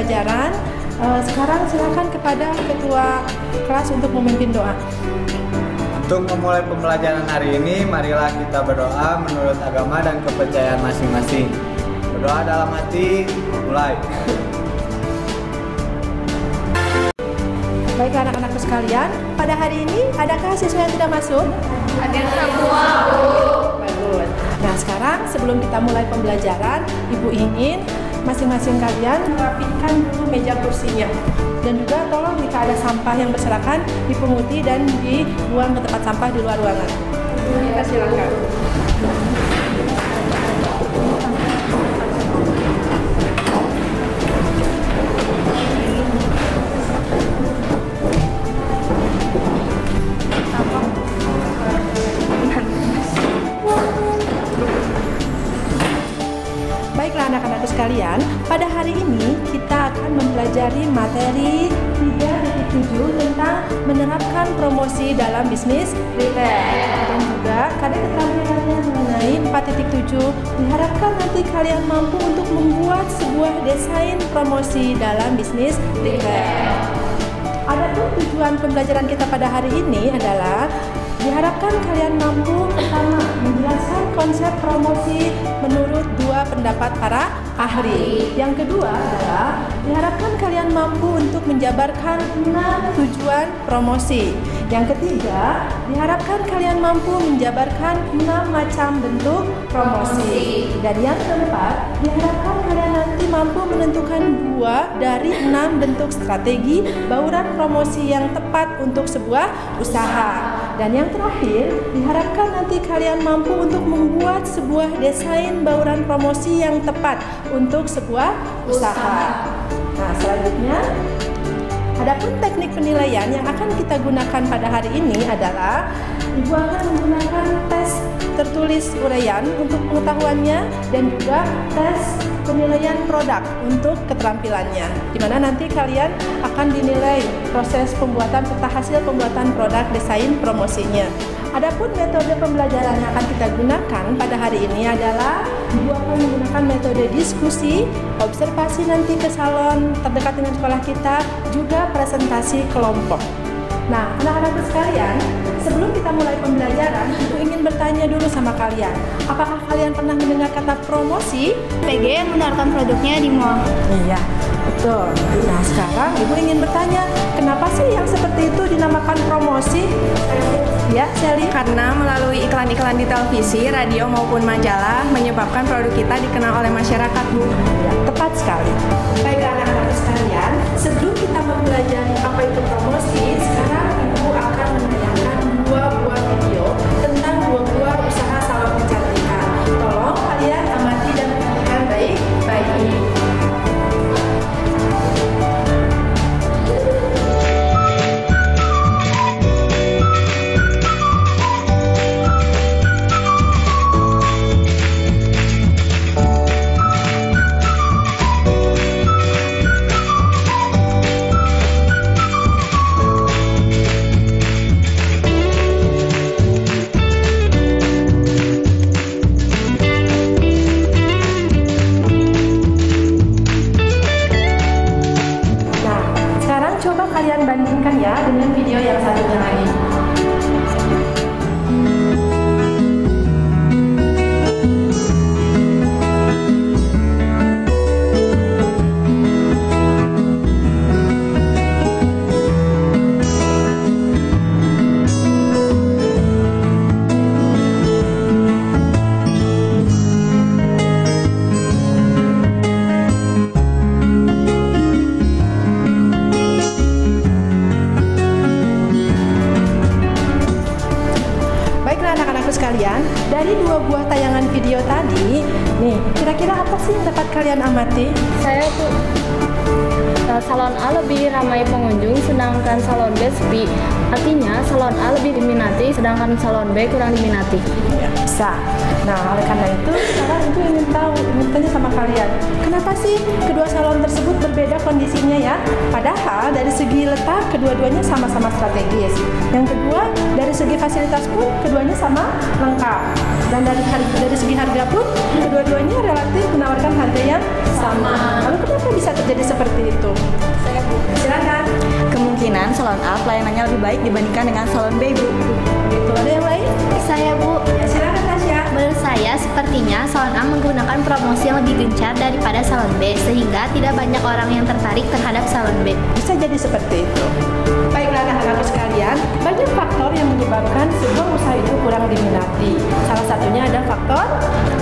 pembelajaran. Sekarang silakan kepada ketua kelas untuk memimpin doa. Untuk memulai pembelajaran hari ini, marilah kita berdoa menurut agama dan kepercayaan masing-masing. Berdoa dalam hati, mulai. Baiklah anak-anakku sekalian, pada hari ini adakah siswa yang tidak masuk? Ada semua, Bu. Bagus. Nah sekarang sebelum kita mulai pembelajaran, Ibu ingin masing-masing kalian merapikan dulu meja kursinya. Dan juga tolong jika ada sampah yang berserakan dipunguti dan dibuang ke tempat sampah di luar ruangan. Kita silakan. Baiklah anak-anakku sekalian, pada hari ini kita akan mempelajari materi 3.7 tentang menerapkan promosi dalam bisnis retail. Dan juga ada keterampilannya mengenai 4.7. Diharapkan nanti kalian mampu untuk membuat sebuah desain promosi dalam bisnis retail. Adapun tujuan pembelajaran kita pada hari ini adalah diharapkan kalian mampu pertama menjelaskan konsep promosi menurut dua pendapat para ahli. Yang kedua adalah diharapkan kalian mampu untuk menjabarkan 6 tujuan promosi. Yang ketiga, diharapkan kalian mampu menjabarkan 6 macam bentuk promosi. Dan yang keempat, diharapkan kalian nanti mampu menentukan 2 dari 6 bentuk strategi bauran promosi yang tepat untuk sebuah usaha. Dan yang terakhir, diharapkan nanti kalian mampu untuk membuat sebuah desain bauran promosi yang tepat untuk sebuah usaha. Nah, selanjutnya, adapun teknik penilaian yang akan kita gunakan pada hari ini adalah Ibu akan menggunakan tes tertulis uraian untuk pengetahuannya dan juga tes penilaian produk untuk keterampilannya, di mana nanti kalian akan dinilai proses pembuatan serta hasil pembuatan produk desain promosinya. Adapun metode pembelajaran yang akan kita gunakan pada hari ini adalah Ibu akan menggunakan metode diskusi, observasi nanti ke salon terdekat dengan sekolah kita, juga presentasi kelompok. Nah, anak-anakku sekalian, sebelum kita mulai pembelajaran, Ibu ingin bertanya dulu sama kalian. Apakah kalian pernah mendengar kata promosi? PG yang menawarkan produknya di mall. Iya, betul. Nah, sekarang Ibu ingin bertanya, kenapa sih yang seperti itu dinamakan promosi? Ya, Shelly? Karena melalui iklan-iklan di televisi, radio maupun majalah menyebabkan produk kita dikenal oleh masyarakat, Bu. Ya, tepat sekali. Baiklah anak-anak sekalian, sebelum kita mempelajari apa itu promosi, sekarang Ibu akan menayangkan 2 buah video tentang 2 buah usaha salon kecantikan. Tolong kalian amati dan perhatikan baik-baik. Coba kalian bandingkan ya dengan video yang satunya lagi. Sekalian, dari 2 buah tayangan video tadi, nih, kira-kira apa sih yang dapat kalian amati? Saya tuh salon A lebih ramai pengunjung, sedangkan salon B sepi. Artinya salon A lebih diminati sedangkan salon B kurang diminati. Ya, bisa. Nah, oleh karena itu sekarang Ibu ingin tanya sama kalian, kenapa sih kedua salon tersebut berbeda kondisinya ya? Padahal dari segi letak kedua-duanya sama-sama strategis. Yang kedua, dari segi fasilitas pun keduanya sama lengkap. Dan dari segi harga pun kedua-duanya relatif menawarkan harga yang sama. Lalu kenapa bisa terjadi seperti itu? Silakan. Kemungkinan salon A pelayanannya lebih baik dibandingkan dengan salon B, Bu. Gitu. Ada yang lain? Saya, Bu. Ya, silakan Tasya. Menurut saya, sepertinya salon A menggunakan promosi yang lebih gencar daripada salon B, sehingga tidak banyak orang yang tertarik terhadap salon B. Bisa jadi seperti itu. Baiklah anak-anakku sekalian, banyak faktor yang menyebabkan sebuah usaha itu kurang diminati. Salah satunya ada faktor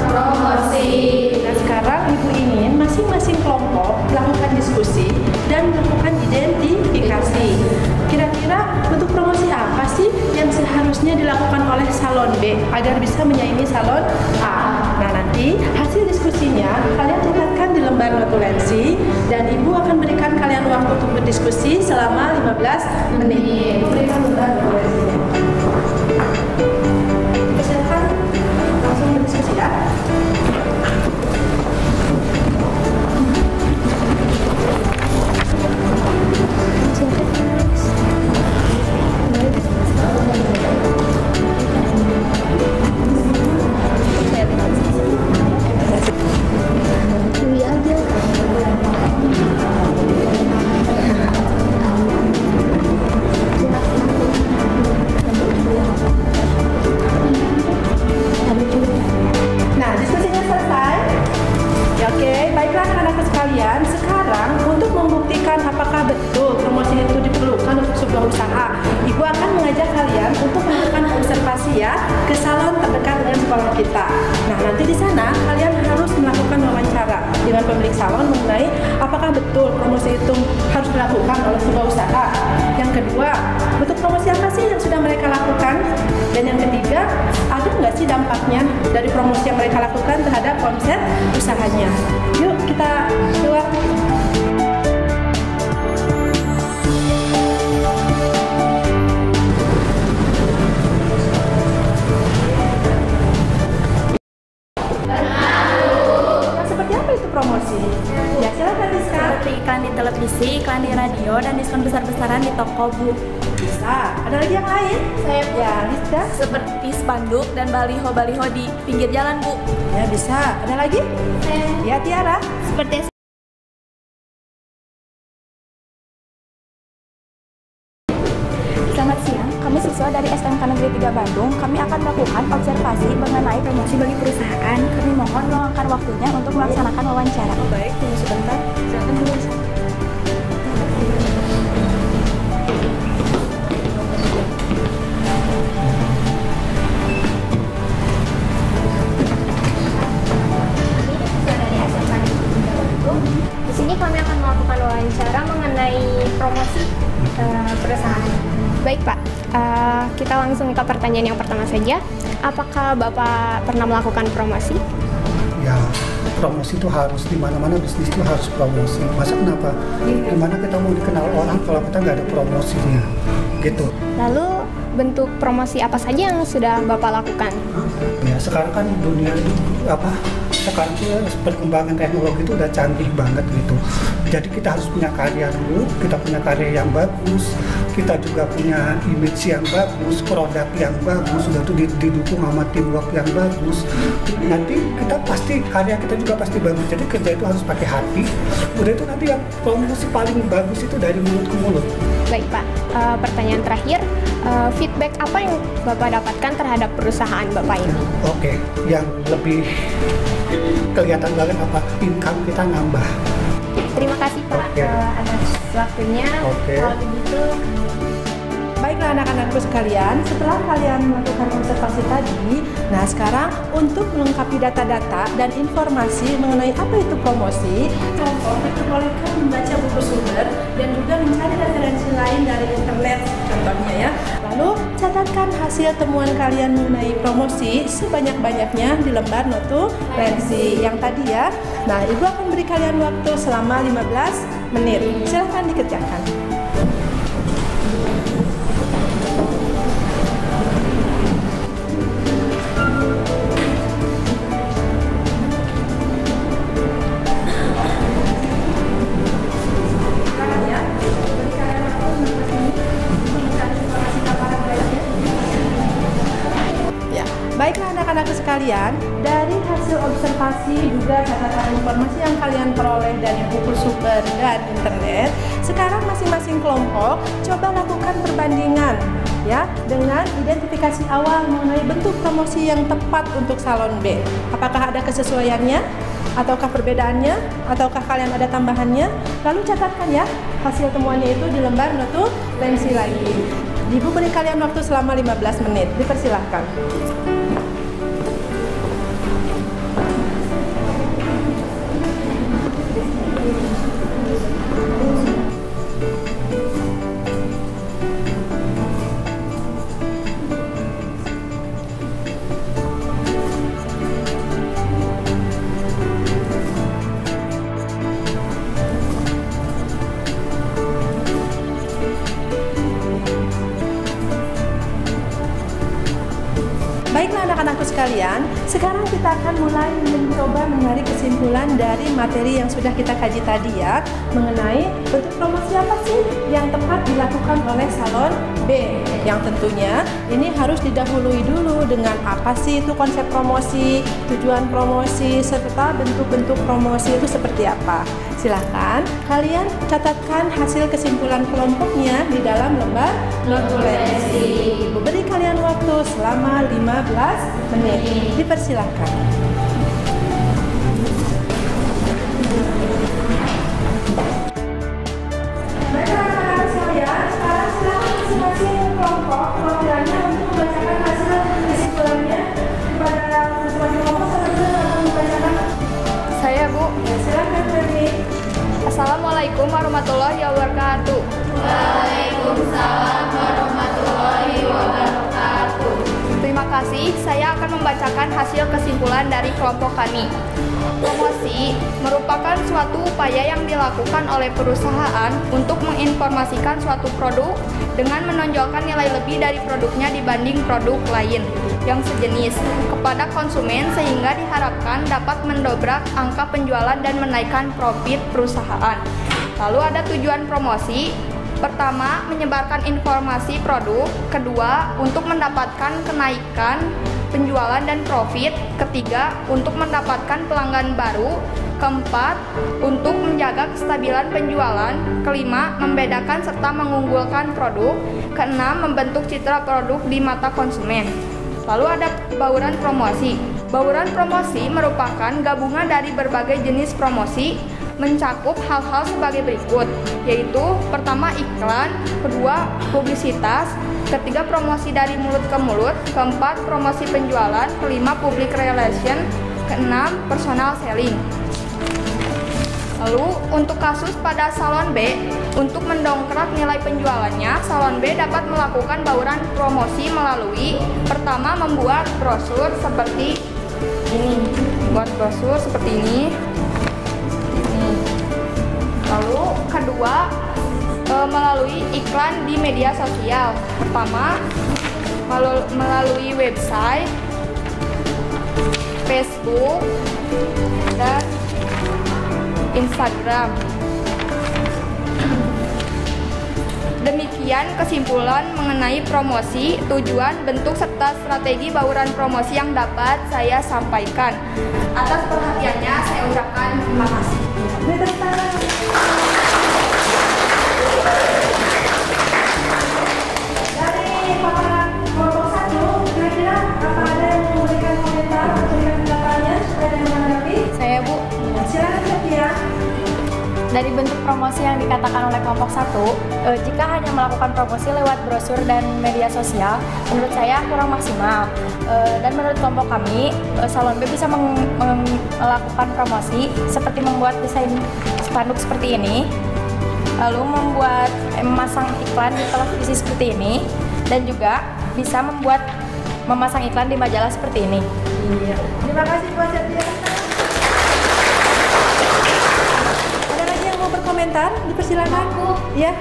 promosi. Nah, sekarang Ibu ingin masing-masing kelompok melakukan diskusi dan melakukan identifikasi. Kira-kira bentuk promosi apa sih yang seharusnya dilakukan oleh salon B agar bisa menyaingi salon A? Nah, nanti hasil diskusinya kalian catatkan di lembar notulensi dan Ibu akan berikan kalian waktu untuk berdiskusi selama 15 menit. Berikan lembar notulensinya. Silakan langsung berdiskusi ya. Nah, diskusinya selesai. Ya, oke, baiklah anak-anak sekalian. Sekarang untuk membuktikan apakah betul promosi itu diperlukan untuk sebuah usaha, Ibu akan mengajak kalian untuk melakukan observasi ya ke salon terdekat dengan sekolah kita. Nah, nanti di sana kalian harus melakukan wawancara dengan pemilik salon mengenai apakah betul promosi itu harus dilakukan oleh sebuah usaha. Yang kedua, bentuk promosi apa sih yang sudah mereka lakukan? Dan yang ketiga, ada nggak sih dampaknya dari promosi yang mereka lakukan terhadap omset usahanya? Yuk kita keluar. Seperti apa itu promosi? Ya, silakan Rizka. Seperti iklan di televisi, iklan di radio, dan diskon besar-besaran di toko, Bu. Bisa. Ada lagi yang lain? Saya, Bu. Ya, Rizka. Seperti spanduk dan baliho-baliho di pinggir jalan, Bu. Ya, bisa. Ada lagi? Ya, Tiara. Seperti Selamat siang, kami siswa dari SMK Negeri 3 Bandung. Kami akan melakukan observasi mengenai promosi bagi perusahaan. Kami mohon meluangkan waktunya untuk melaksanakan wawancara. Baik, tunggu sebentar. Silakan dulu. Di sini kami akan melakukan wawancara mengenai promosi perusahaan. Baik Pak, kita langsung ke pertanyaan yang pertama saja. Apakah Bapak pernah melakukan promosi? Ya, promosi itu harus, di mana-mana bisnis itu harus promosi. Masa kenapa? Gimana kita mau dikenal orang kalau kita nggak ada promosinya, gitu. Lalu bentuk promosi apa saja yang sudah Bapak lakukan? Ya, sekarang kan dunia sekarang tuh perkembangan teknologi itu udah canggih banget gitu. Jadi kita harus punya karya dulu, kita punya karya yang bagus, kita juga punya image yang bagus, produk yang bagus, sudah tuh didukung sama teamwork yang bagus. Nanti kita pasti, karya kita juga pasti bagus. Jadi kerja itu harus pakai hati. Udah itu nanti yang promosi paling bagus itu dari mulut ke mulut. Baik Pak, pertanyaan terakhir, feedback apa yang Bapak dapatkan terhadap perusahaan Bapak ini? Oke, yang lebih kelihatan banget apa, income kita nambah. Terima kasih Pak atas waktunya. Kalau begitu, Baiklah anak-anakku sekalian, setelah kalian melakukan observasi tadi, nah sekarang untuk melengkapi data-data dan informasi mengenai apa itu promosi, kelompok diperbolehkan membaca buku sumber dan juga mencari referensi lain dari internet contohnya ya. Lalu catatkan hasil temuan kalian mengenai promosi sebanyak-banyaknya di lembar notulensi yang tadi ya. Nah, Ibu akan beri kalian waktu selama 15 menit. Silahkan dikerjakan. sekalian, dari hasil observasi juga catatan informasi yang kalian peroleh dari buku sumber dan internet, sekarang masing-masing kelompok coba lakukan perbandingan ya dengan identifikasi awal mengenai bentuk promosi yang tepat untuk salon B. Apakah ada kesesuaiannya? Ataukah perbedaannya? Ataukah kalian ada tambahannya? Lalu catatkan ya hasil temuannya itu di lembar notulensi lagi. Ibu beri kalian waktu selama 15 menit. Dipersilahkan. Baiklah anak-anakku sekalian, sekarang kita akan mulai mencoba menarik kesimpulan dari materi yang sudah kita kaji tadi ya, mengenai bentuk promosi apa sih yang tepat dilakukan oleh salon B. Yang tentunya ini harus didahului dulu dengan apa sih itu konsep promosi, tujuan promosi, serta bentuk-bentuk promosi itu seperti apa. Silahkan kalian catatkan hasil kesimpulan kelompoknya di dalam lembar notulensi. Ibu beri kalian waktu selama 15 menit. Dipersilahkan. Baiklah anak-anak sekalian, sekarang silakan masing-masing kelompok perwakilannya untuk membacakan hasil kesimpulannya kepada masing-masing kelompok. Akan membacakan. Saya Bu. Ya, silakan Ferdi. Assalamualaikum warahmatullahi wabarakatuh. Waalaikumsalam warahmatullahi wabarakatuh. Terima kasih, saya akan membacakan hasil kesimpulan dari kelompok kami. Promosi merupakan suatu upaya yang dilakukan oleh perusahaan untuk menginformasikan suatu produk dengan menonjolkan nilai lebih dari produknya dibanding produk lain yang sejenis kepada konsumen sehingga diharapkan dapat mendobrak angka penjualan dan menaikkan profit perusahaan. Lalu ada tujuan promosi. Pertama, menyebarkan informasi produk. Kedua, untuk mendapatkan kenaikan penjualan dan profit. Ketiga, untuk mendapatkan pelanggan baru. Keempat, untuk menjaga kestabilan penjualan. Kelima, membedakan serta mengunggulkan produk. Keenam, membentuk citra produk di mata konsumen. Lalu ada bauran promosi. Bauran promosi merupakan gabungan dari berbagai jenis promosi, mencakup hal-hal sebagai berikut, yaitu pertama iklan, kedua publisitas, ketiga promosi dari mulut ke mulut, keempat promosi penjualan, kelima public relation, keenam personal selling. Lalu untuk kasus pada salon B, untuk mendongkrak nilai penjualannya, salon B dapat melakukan bauran promosi melalui pertama membuat brosur seperti ini, buat brosur seperti ini. Lalu kedua, melalui iklan di media sosial. Pertama, melalui website, Facebook, dan Instagram. Demikian kesimpulan mengenai promosi, tujuan, bentuk, serta strategi bauran promosi yang dapat saya sampaikan. Atas perhatiannya saya ucapkan terima kasih. Dari paparan kelompok 1, kira-kira apa ada yang memberikan komentar, memberikan pendapatnya supaya ada yang menanggapi? Saya Bu. Silakan Sofia. Dari bentuk promosi yang dikatakan oleh kelompok 1, jika hanya melakukan promosi lewat brosur dan media sosial, menurut saya kurang maksimal. Dan menurut kelompok kami, salon B bisa melakukan promosi seperti membuat desain spanduk seperti ini, lalu memasang iklan di televisi seperti ini, dan juga bisa memasang iklan di majalah seperti ini. Iya. Terima kasih buat Sofia. Ada lagi yang mau berkomentar? Dipersilakan. Ya.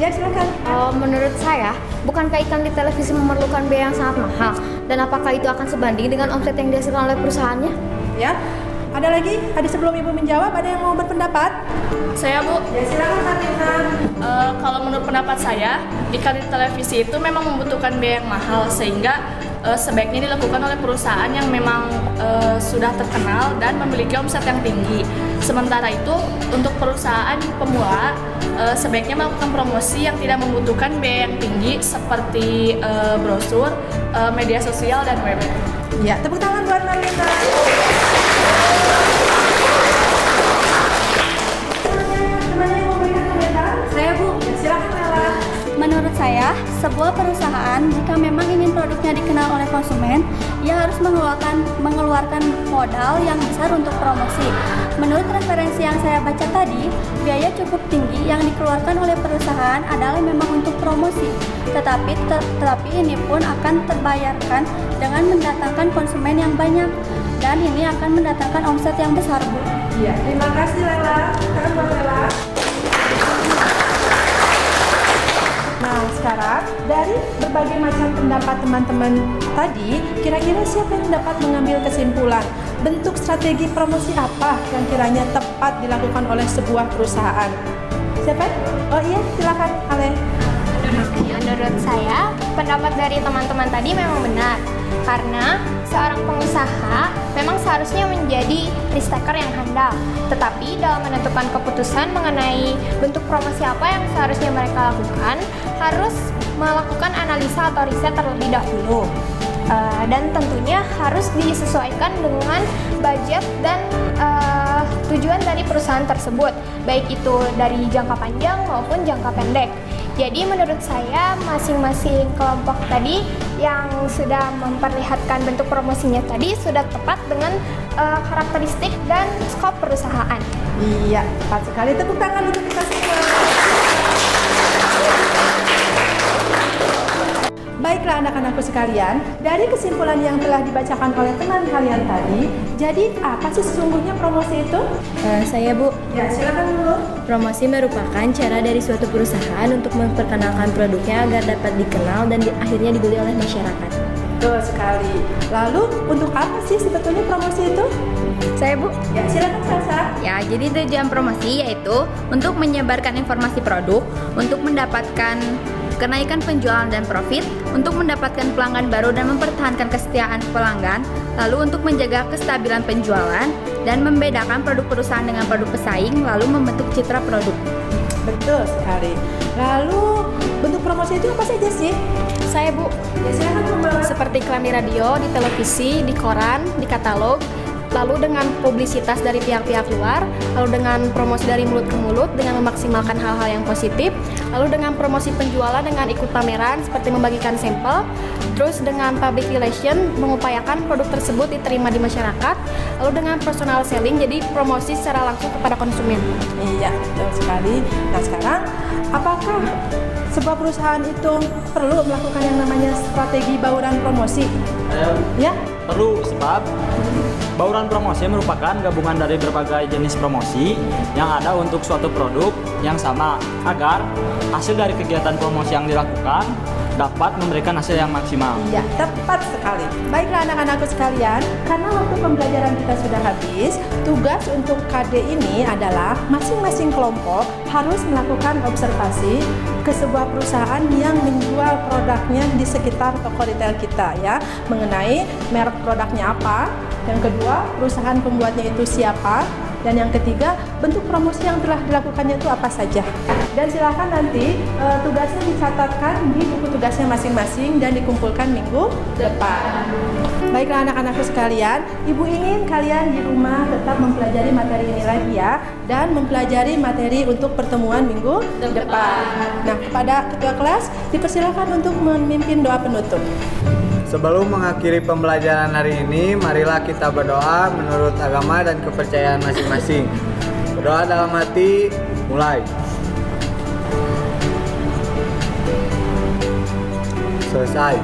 Ya, silakan. Menurut saya, bukankah iklan di televisi memerlukan biaya yang sangat mahal? Dan apakah itu akan sebanding dengan omset yang dihasilkan oleh perusahaannya? Ya. Ada lagi? Ada sebelum Ibu menjawab, ada yang mau berpendapat? Saya Bu. Ya, silakan Martina. Kalau menurut pendapat saya, iklan di televisi itu memang membutuhkan biaya yang mahal, sehingga sebaiknya dilakukan oleh perusahaan yang memang sudah terkenal dan memiliki omset yang tinggi. Sementara itu untuk perusahaan pemula sebaiknya melakukan promosi yang tidak membutuhkan biaya yang tinggi seperti brosur, media sosial, dan web. Ya, tepuk tangan buat Marlina. Teman-teman yang mau berikan komentar? Saya Bu. Ya, silakan Lela. Menurut saya, sebuah perusahaan jika memang ingin produknya dikenal oleh konsumen, ia harus mengeluarkan modal yang besar untuk promosi. Menurut referensi yang saya baca tadi, biaya cukup tinggi yang dikeluarkan oleh perusahaan adalah memang untuk promosi. Tetapi ini pun akan terbayarkan dengan mendatangkan konsumen yang banyak, dan ini akan mendatangkan omset yang besar, Bu. Iya, terima kasih Lela. Sekarang buat Lela. Nah, sekarang dari berbagai macam pendapat teman-teman tadi, kira-kira siapa yang dapat mengambil kesimpulan? Bentuk strategi promosi apa yang kiranya tepat dilakukan oleh sebuah perusahaan? Siapa? Oh iya, silakan Ale. Menurut saya, pendapat dari teman-teman tadi memang benar. Karena seorang pengusaha memang seharusnya menjadi risk taker yang handal. Tetapi dalam menentukan keputusan mengenai bentuk promosi apa yang seharusnya mereka lakukan, harus melakukan analisa atau riset terlebih dahulu. Dan tentunya harus disesuaikan dengan budget dan tujuan dari perusahaan tersebut, baik itu dari jangka panjang maupun jangka pendek. Jadi menurut saya masing-masing kelompok tadi yang sudah memperlihatkan bentuk promosinya tadi sudah tepat dengan karakteristik dan skop perusahaan. Iya, tepat sekali. Tepuk tangan untuk kita semua. Baiklah anak-anakku sekalian, dari kesimpulan yang telah dibacakan oleh teman kalian tadi, jadi apa sih sesungguhnya promosi itu? Saya Bu. Ya, silakan dulu. Promosi merupakan cara dari suatu perusahaan untuk memperkenalkan produknya agar dapat dikenal dan akhirnya dibeli oleh masyarakat. Betul sekali. Lalu untuk apa sih sebetulnya promosi itu? Saya Bu. Ya, silakan Salsa. Ya, jadi tujuan promosi yaitu untuk menyebarkan informasi produk, untuk mendapatkan kenaikan penjualan dan profit, untuk mendapatkan pelanggan baru dan mempertahankan kesetiaan pelanggan, lalu untuk menjaga kestabilan penjualan dan membedakan produk perusahaan dengan produk pesaing, lalu membentuk citra produk. Betul sekali. Lalu bentuk promosi itu apa saja sih? Saya Bu. Ya, silakan Pembawa. Seperti iklan di radio, di televisi, di koran, di katalog, lalu dengan publisitas dari pihak-pihak luar, lalu dengan promosi dari mulut ke mulut dengan memaksimalkan hal-hal yang positif, lalu dengan promosi penjualan dengan ikut pameran seperti membagikan sampel, terus dengan public relation mengupayakan produk tersebut diterima di masyarakat, lalu dengan personal selling jadi promosi secara langsung kepada konsumen. Iya, betul sekali. Nah sekarang, apakah sebuah perusahaan itu perlu melakukan yang namanya strategi bauran promosi? Ya? Perlu, sebab bauran promosi merupakan gabungan dari berbagai jenis promosi yang ada untuk suatu produk yang sama agar hasil dari kegiatan promosi yang dilakukan dapat memberikan hasil yang maksimal. Iya, tepat sekali. Baiklah anak-anakku sekalian, karena waktu pembelajaran kita sudah habis, tugas untuk KD ini adalah masing-masing kelompok harus melakukan observasi ke sebuah perusahaan yang menjual produknya di sekitar toko retail kita ya, mengenai merek produknya apa, yang kedua perusahaan pembuatnya itu siapa, dan yang ketiga bentuk promosi yang telah dilakukannya itu apa saja. Dan silakan nanti tugasnya dicatatkan di buku tugasnya masing-masing dan dikumpulkan minggu depan. Baiklah anak-anakku sekalian, Ibu ingin kalian di rumah tetap mempelajari materi ini lagi ya, dan mempelajari materi untuk pertemuan minggu depan. Nah, kepada ketua kelas dipersilakan untuk memimpin doa penutup. Sebelum mengakhiri pembelajaran hari ini, marilah kita berdoa menurut agama dan kepercayaan masing-masing. Berdoa dalam hati, mulai. Selesai.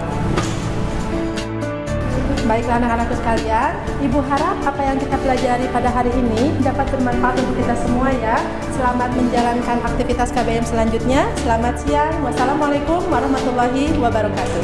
Baiklah anak-anakku sekalian, Ibu harap apa yang kita pelajari pada hari ini dapat bermanfaat untuk kita semua ya. Selamat menjalankan aktivitas KBM selanjutnya. Selamat siang. Wassalamualaikum warahmatullahi wabarakatuh.